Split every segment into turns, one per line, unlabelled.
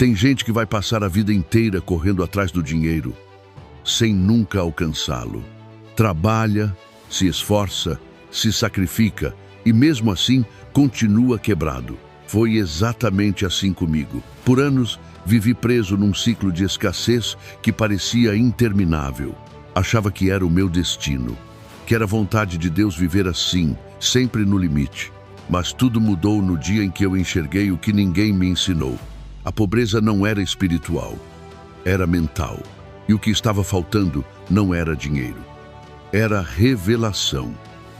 Tem gente que vai passar a vida inteira correndo atrás do dinheiro, sem nunca alcançá-lo. Trabalha, se esforça, se sacrifica e mesmo assim continua quebrado. Foi exatamente assim comigo. Por anos, vivi preso num ciclo de escassez que parecia interminável. Achava que era o meu destino, que era vontade de Deus viver assim, sempre no limite. Mas tudo mudou no dia em que eu enxerguei o que ninguém me ensinou. A pobreza não era espiritual, era mental. E o que estava faltando não era dinheiro. Era revelação.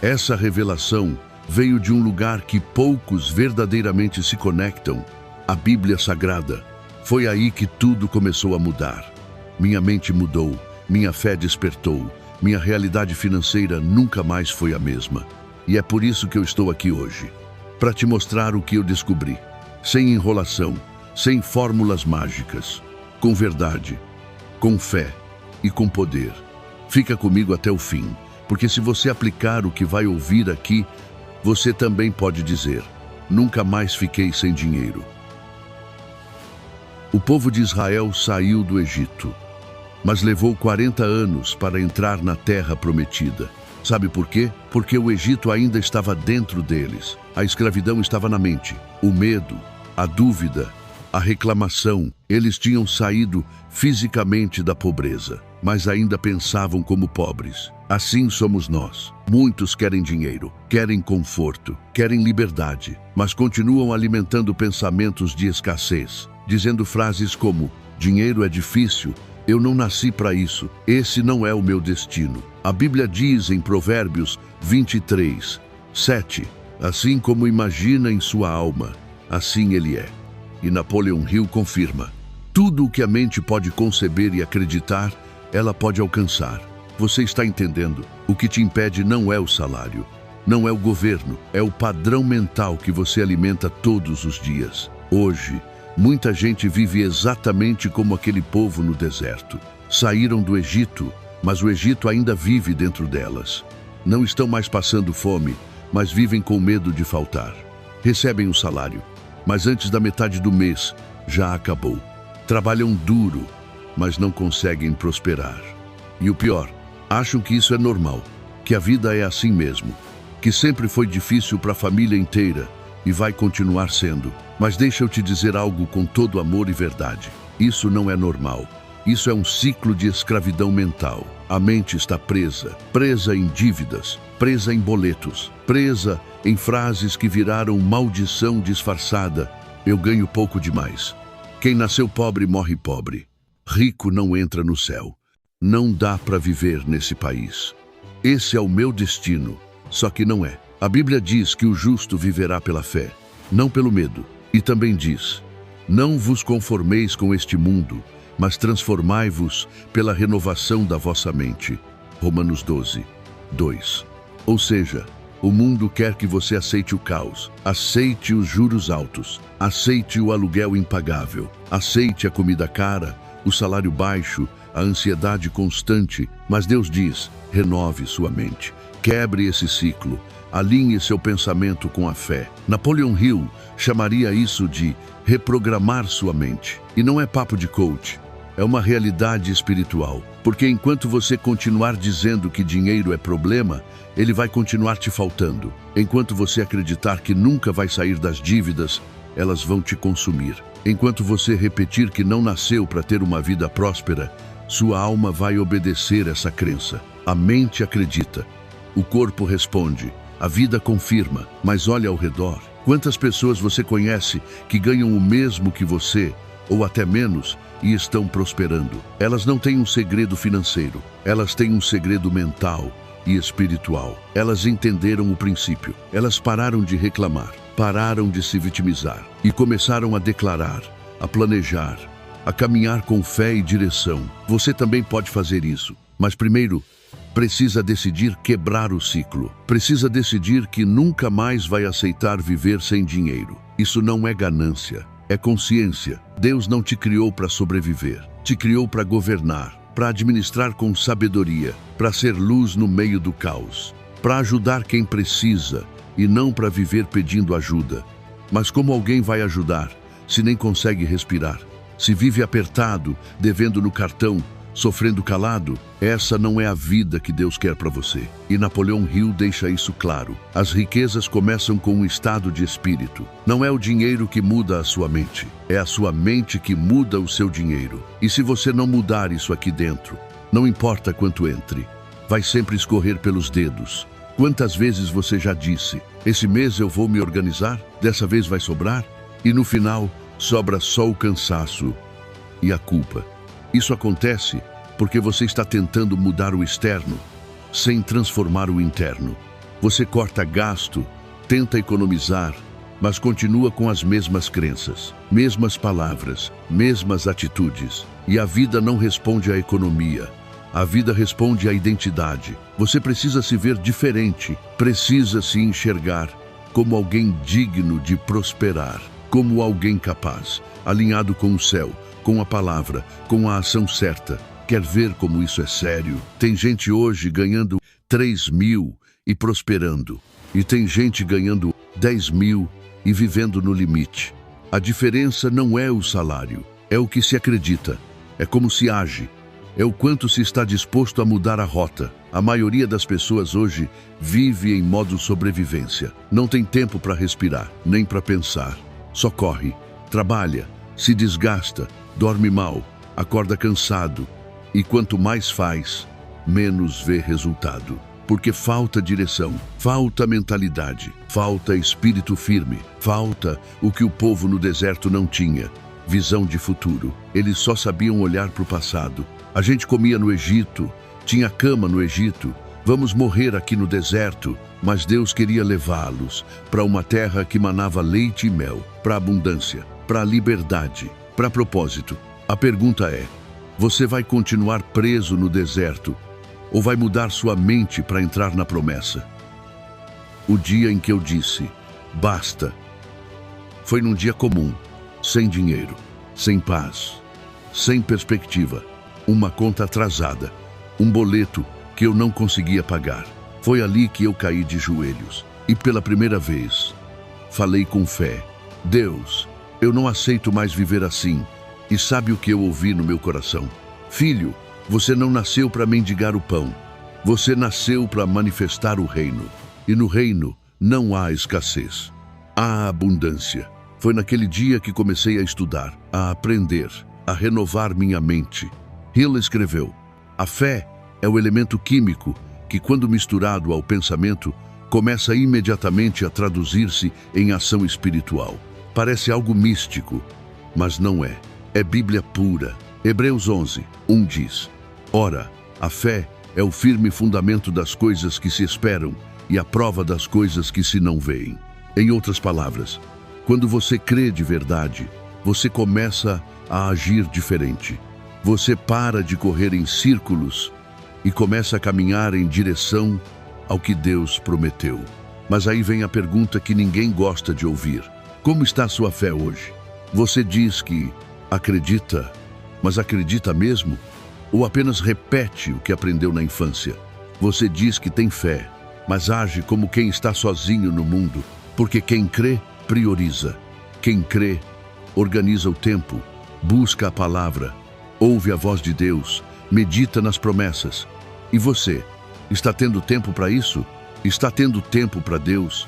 Essa revelação veio de um lugar que poucos verdadeiramente se conectam, a Bíblia Sagrada. Foi aí que tudo começou a mudar. Minha mente mudou, minha fé despertou, minha realidade financeira nunca mais foi a mesma. E é por isso que eu estou aqui hoje, para te mostrar o que eu descobri, sem enrolação, sem fórmulas mágicas, com verdade, com fé e com poder. Fica comigo até o fim, porque se você aplicar o que vai ouvir aqui, você também pode dizer: nunca mais fiquei sem dinheiro. O povo de Israel saiu do Egito, mas levou 40 anos para entrar na terra prometida. Sabe por quê? Porque o Egito ainda estava dentro deles. A escravidão estava na mente, o medo, a dúvida, a reclamação. Eles tinham saído fisicamente da pobreza, mas ainda pensavam como pobres. Assim somos nós. Muitos querem dinheiro, querem conforto, querem liberdade, mas continuam alimentando pensamentos de escassez, dizendo frases como: dinheiro é difícil, eu não nasci para isso, esse não é o meu destino. A Bíblia diz em Provérbios 23, 7, assim como imagina em sua alma, assim ele é. E Napoleon Hill confirma: tudo o que a mente pode conceber e acreditar, ela pode alcançar. Você está entendendo? O que te impede não é o salário, não é o governo, é o padrão mental que você alimenta todos os dias. Hoje, muita gente vive exatamente como aquele povo no deserto. Saíram do Egito, mas o Egito ainda vive dentro delas. Não estão mais passando fome, mas vivem com medo de faltar. Recebem o salário, mas antes da metade do mês já acabou. Trabalham duro, mas não conseguem prosperar. E o pior, acham que isso é normal, que a vida é assim mesmo, que sempre foi difícil para a família inteira e vai continuar sendo. Mas deixa eu te dizer algo com todo amor e verdade. Isso não é normal. Isso é um ciclo de escravidão mental. A mente está presa, presa em dívidas, presa em boletos, presa em frases que viraram maldição disfarçada. Eu ganho pouco demais. Quem nasceu pobre morre pobre. Rico não entra no céu. Não dá para viver nesse país. Esse é o meu destino, só que não é. A Bíblia diz que o justo viverá pela fé, não pelo medo. E também diz: não vos conformeis com este mundo, mas transformai-vos pela renovação da vossa mente. Romanos 12, 2. Ou seja, o mundo quer que você aceite o caos, aceite os juros altos, aceite o aluguel impagável, aceite a comida cara, o salário baixo, a ansiedade constante, mas Deus diz: renove sua mente, quebre esse ciclo, alinhe seu pensamento com a fé. Napoleon Hill chamaria isso de reprogramar sua mente. E não é papo de coach, é uma realidade espiritual. Porque enquanto você continuar dizendo que dinheiro é problema, ele vai continuar te faltando. Enquanto você acreditar que nunca vai sair das dívidas, elas vão te consumir. Enquanto você repetir que não nasceu para ter uma vida próspera, sua alma vai obedecer essa crença. A mente acredita, o corpo responde, a vida confirma. Mas olha ao redor. Quantas pessoas você conhece que ganham o mesmo que você, ou até menos, e estão prosperando? Elas não têm um segredo financeiro, elas têm um segredo mental e espiritual. Elas entenderam o princípio, elas pararam de reclamar, pararam de se vitimizar e começaram a declarar, a planejar, a caminhar com fé e direção. Você também pode fazer isso, mas primeiro precisa decidir quebrar o ciclo. Precisa decidir que nunca mais vai aceitar viver sem dinheiro. Isso não é ganância, é consciência. Deus não te criou para sobreviver, te criou para governar, para administrar com sabedoria, para ser luz no meio do caos, para ajudar quem precisa e não para viver pedindo ajuda. Mas como alguém vai ajudar se nem consegue respirar? Se vive apertado, devendo no cartão, sofrendo calado, essa não é a vida que Deus quer para você. E Napoleão Hill deixa isso claro. As riquezas começam com um estado de espírito. Não é o dinheiro que muda a sua mente, é a sua mente que muda o seu dinheiro. E se você não mudar isso aqui dentro, não importa quanto entre, vai sempre escorrer pelos dedos. Quantas vezes você já disse, esse mês eu vou me organizar, dessa vez vai sobrar? E no final, sobra só o cansaço e a culpa. Isso acontece porque você está tentando mudar o externo, sem transformar o interno. Você corta gasto, tenta economizar, mas continua com as mesmas crenças, mesmas palavras, mesmas atitudes. E a vida não responde à economia. A vida responde à identidade. Você precisa se ver diferente, precisa se enxergar como alguém digno de prosperar, como alguém capaz, alinhado com o céu, com a palavra, com a ação certa. Quer ver como isso é sério? Tem gente hoje ganhando 3 mil e prosperando. E tem gente ganhando 10 mil e vivendo no limite. A diferença não é o salário, é o que se acredita, é como se age, é o quanto se está disposto a mudar a rota. A maioria das pessoas hoje vive em modo sobrevivência. Não tem tempo para respirar, nem para pensar. Só corre, trabalha, se desgasta, dorme mal, acorda cansado. E quanto mais faz, menos vê resultado. Porque falta direção, falta mentalidade, falta espírito firme, falta o que o povo no deserto não tinha, visão de futuro. Eles só sabiam olhar para o passado. A gente comia no Egito, tinha cama no Egito, vamos morrer aqui no deserto, mas Deus queria levá-los para uma terra que manava leite e mel, para abundância, para liberdade, para propósito. A pergunta é, você vai continuar preso no deserto ou vai mudar sua mente para entrar na promessa? O dia em que eu disse, basta, foi num dia comum, sem dinheiro, sem paz, sem perspectiva, uma conta atrasada, um boleto que eu não conseguia pagar. Foi ali que eu caí de joelhos e pela primeira vez falei com fé, Deus, eu não aceito mais viver assim. E sabe o que eu ouvi no meu coração? Filho, você não nasceu para mendigar o pão. Você nasceu para manifestar o reino. E no reino não há escassez. Há abundância. Foi naquele dia que comecei a estudar, a aprender, a renovar minha mente. Hill escreveu, a fé é o elemento químico que, quando misturado ao pensamento, começa imediatamente a traduzir-se em ação espiritual. Parece algo místico, mas não é. É Bíblia pura. Hebreus 11, 1 diz, ora, a fé é o firme fundamento das coisas que se esperam e a prova das coisas que se não veem. Em outras palavras, quando você crê de verdade, você começa a agir diferente. Você para de correr em círculos e começa a caminhar em direção ao que Deus prometeu. Mas aí vem a pergunta que ninguém gosta de ouvir. Como está a sua fé hoje? Você diz que acredita, mas acredita mesmo? Ou apenas repete o que aprendeu na infância? Você diz que tem fé, mas age como quem está sozinho no mundo, porque quem crê, prioriza. Quem crê, organiza o tempo, busca a palavra, ouve a voz de Deus, medita nas promessas. E você, está tendo tempo para isso? Está tendo tempo para Deus?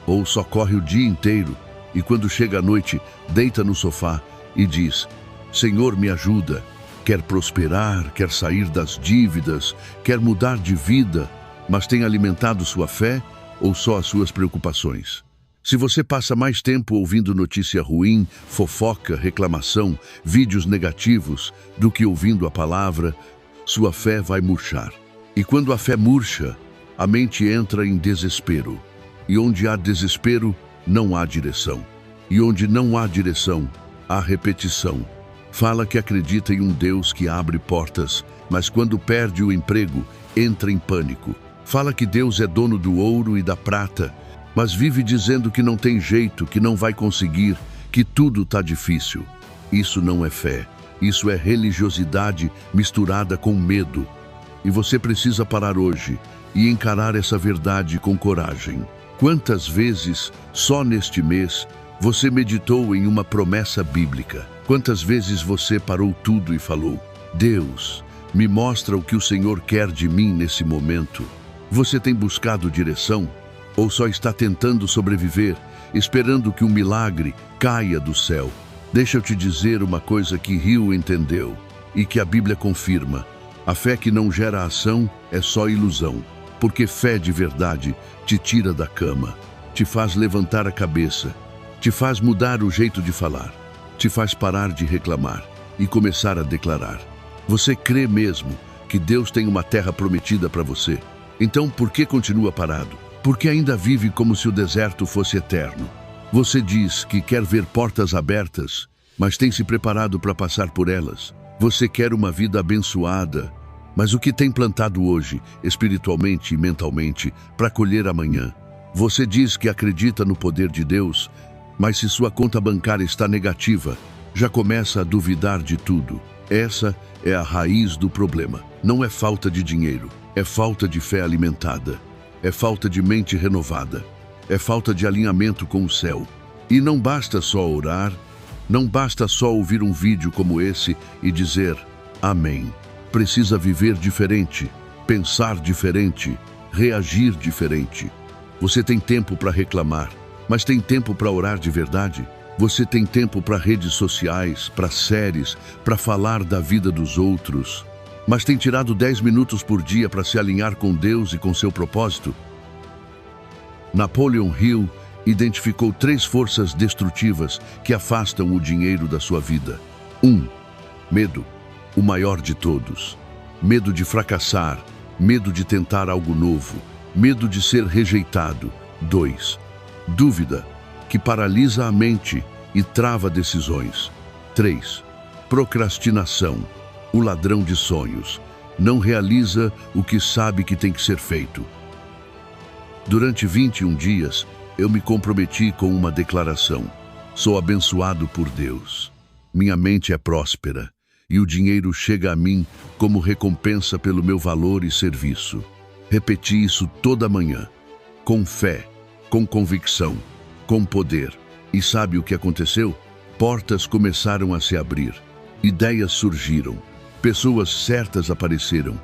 Ou só corre o dia inteiro e quando chega a noite, deita no sofá e diz, Senhor, me ajuda, quer prosperar, quer sair das dívidas, quer mudar de vida, mas tem alimentado sua fé ou só as suas preocupações? Se você passa mais tempo ouvindo notícia ruim, fofoca, reclamação, vídeos negativos, do que ouvindo a palavra, sua fé vai murchar. E quando a fé murcha, a mente entra em desespero. E onde há desespero, não há direção. E onde não há direção, há repetição. Fala que acredita em um Deus que abre portas, mas quando perde o emprego, entra em pânico. Fala que Deus é dono do ouro e da prata, mas vive dizendo que não tem jeito, que não vai conseguir, que tudo está difícil. Isso não é fé. Isso é religiosidade misturada com medo. E você precisa parar hoje e encarar essa verdade com coragem. Quantas vezes, só neste mês, Você meditou em uma promessa bíblica. Quantas vezes você parou tudo e falou: Deus, me mostra o que o Senhor quer de mim nesse momento? Você tem buscado direção? Ou só está tentando sobreviver, esperando que um milagre caia do céu? Deixa eu te dizer uma coisa que Hill entendeu e que a Bíblia confirma. A fé que não gera ação é só ilusão, porque fé de verdade te tira da cama, te faz levantar a cabeça, te faz mudar o jeito de falar, te faz parar de reclamar e começar a declarar. Você crê mesmo que Deus tem uma terra prometida para você? Então por que continua parado? Porque ainda vive como se o deserto fosse eterno. Você diz que quer ver portas abertas, mas tem se preparado para passar por elas. Você quer uma vida abençoada, mas o que tem plantado hoje, espiritualmente e mentalmente, para colher amanhã? Você diz que acredita no poder de Deus, mas se sua conta bancária está negativa, já começa a duvidar de tudo. Essa é a raiz do problema. Não é falta de dinheiro, é falta de fé alimentada, é falta de mente renovada, é falta de alinhamento com o céu. E não basta só orar, não basta só ouvir um vídeo como esse e dizer amém. Precisa viver diferente, pensar diferente, reagir diferente. Você tem tempo para reclamar, mas tem tempo para orar de verdade? Você tem tempo para redes sociais, para séries, para falar da vida dos outros, mas tem tirado 10 minutos por dia para se alinhar com Deus e com seu propósito? Napoleon Hill identificou 3 forças destrutivas que afastam o dinheiro da sua vida. 1. Medo, o maior de todos. Medo de fracassar, medo de tentar algo novo, medo de ser rejeitado. 2. Dúvida, que paralisa a mente e trava decisões. 3. Procrastinação, o ladrão de sonhos. Não realiza o que sabe que tem que ser feito. Durante 21 dias, eu me comprometi com uma declaração. Sou abençoado por Deus. Minha mente é próspera e o dinheiro chega a mim como recompensa pelo meu valor e serviço. Repeti isso toda manhã, com fé, com convicção, com poder. E sabe o que aconteceu? Portas começaram a se abrir, ideias surgiram, pessoas certas apareceram.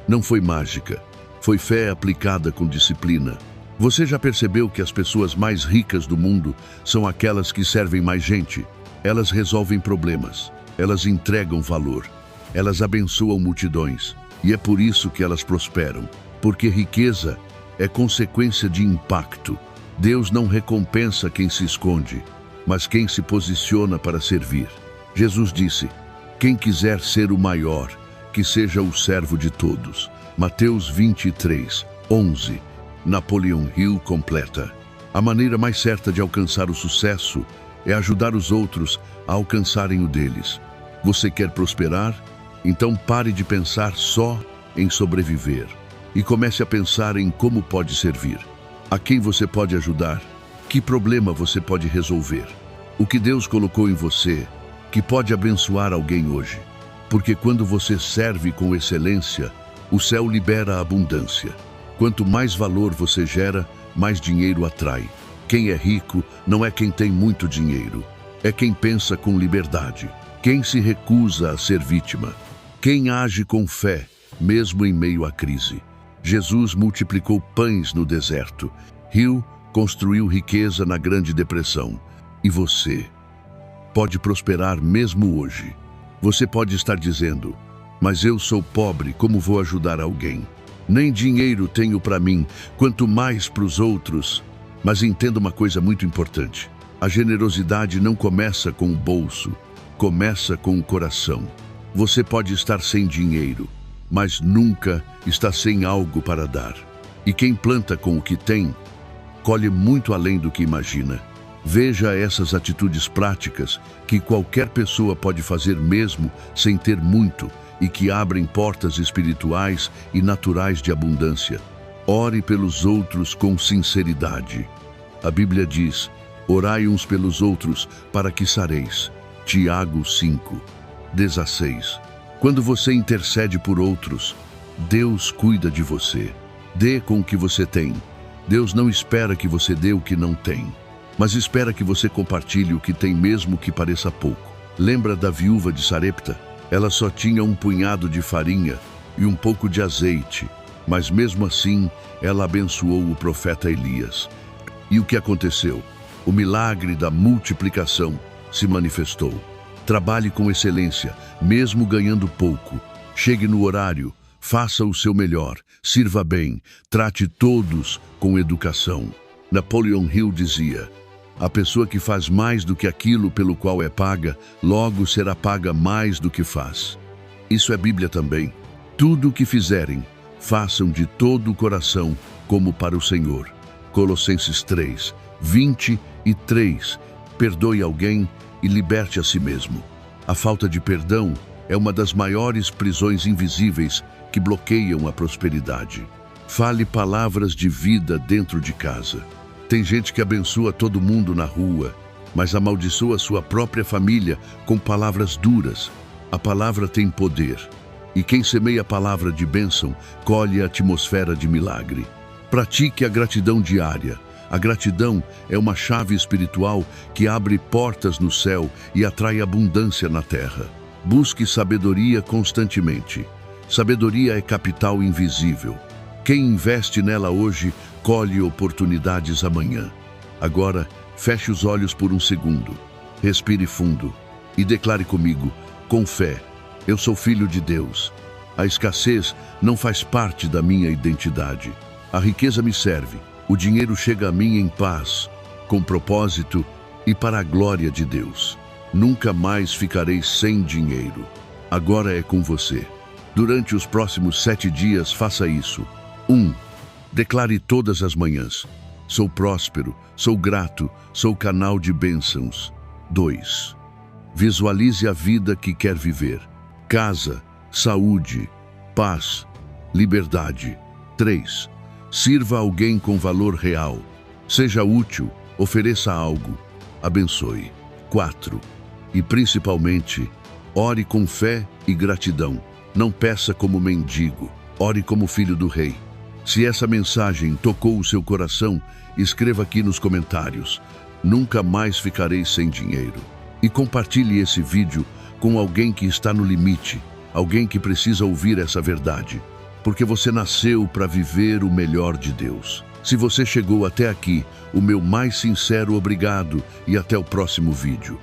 Não foi mágica, foi fé aplicada com disciplina. Você já percebeu que as pessoas mais ricas do mundo são aquelas que servem mais gente? Elas resolvem problemas, elas entregam valor, elas abençoam multidões. E é por isso que elas prosperam, porque riqueza é consequência de impacto. Deus não recompensa quem se esconde, mas quem se posiciona para servir. Jesus disse: quem quiser ser o maior, que seja o servo de todos. Mateus 23, 11. Napoleon Hill completa: a maneira mais certa de alcançar o sucesso é ajudar os outros a alcançarem o deles. Você quer prosperar? Então pare de pensar só em sobreviver e comece a pensar em como pode servir. A quem você pode ajudar? Que problema você pode resolver? O que Deus colocou em você que pode abençoar alguém hoje? Porque quando você serve com excelência, o céu libera a abundância. Quanto mais valor você gera, mais dinheiro atrai. Quem é rico não é quem tem muito dinheiro, é quem pensa com liberdade, quem se recusa a ser vítima, quem age com fé, mesmo em meio à crise. Jesus multiplicou pães no deserto. Hill construiu riqueza na Grande Depressão. E você pode prosperar mesmo hoje. Você pode estar dizendo: mas eu sou pobre, como vou ajudar alguém? Nem dinheiro tenho para mim, quanto mais para os outros. Mas entenda uma coisa muito importante: a generosidade não começa com o bolso, começa com o coração. Você pode estar sem dinheiro, mas nunca está sem algo para dar. E quem planta com o que tem, colhe muito além do que imagina. Veja essas atitudes práticas que qualquer pessoa pode fazer mesmo sem ter muito e que abrem portas espirituais e naturais de abundância. Ore pelos outros com sinceridade. A Bíblia diz: orai uns pelos outros para que sareis. Tiago 5, 16. Quando você intercede por outros, Deus cuida de você. Dê com o que você tem. Deus não espera que você dê o que não tem. mas espera que você compartilhe o que tem mesmo que pareça pouco. Lembra da viúva de Sarepta? Ela só tinha um punhado de farinha e um pouco de azeite, mas mesmo assim ela abençoou o profeta Elias. E o que aconteceu? O milagre da multiplicação se manifestou. Trabalhe com excelência, mesmo ganhando pouco. Chegue no horário, faça o seu melhor, sirva bem, trate todos com educação. Napoleon Hill dizia: a pessoa que faz mais do que aquilo pelo qual é paga, logo será paga mais do que faz. Isso é Bíblia também. Tudo o que fizerem, façam de todo o coração, como para o Senhor. Colossenses 3, 23. Perdoe alguém e liberte a si mesmo. A falta de perdão é uma das maiores prisões invisíveis que bloqueiam a prosperidade. Fale palavras de vida dentro de casa. Tem gente que abençoa todo mundo na rua, mas amaldiçoa sua própria família com palavras duras. A palavra tem poder, e quem semeia a palavra de bênção, colhe a atmosfera de milagre. Pratique a gratidão diária. A gratidão é uma chave espiritual que abre portas no céu e atrai abundância na terra. Busque sabedoria constantemente. Sabedoria é capital invisível. Quem investe nela hoje, colhe oportunidades amanhã. Agora, feche os olhos por um segundo. Respire fundo e declare comigo, com fé: eu sou filho de Deus. A escassez não faz parte da minha identidade. A riqueza me serve. O dinheiro chega a mim em paz, com propósito e para a glória de Deus. Nunca mais ficarei sem dinheiro. Agora é com você. Durante os próximos 7 dias, faça isso. 1. Declare todas as manhãs: sou próspero, sou grato, sou canal de bênçãos. 2. Visualize a vida que quer viver: casa, saúde, paz, liberdade. 3. Sirva alguém com valor real. Seja útil, ofereça algo, abençoe. 4. E principalmente, ore com fé e gratidão. Não peça como mendigo, ore como filho do rei. Se essa mensagem tocou o seu coração, escreva aqui nos comentários: nunca mais ficarei sem dinheiro. E compartilhe esse vídeo com alguém que está no limite, alguém que precisa ouvir essa verdade. Porque você nasceu para viver o melhor de Deus. Se você chegou até aqui, o meu mais sincero obrigado e até o próximo vídeo.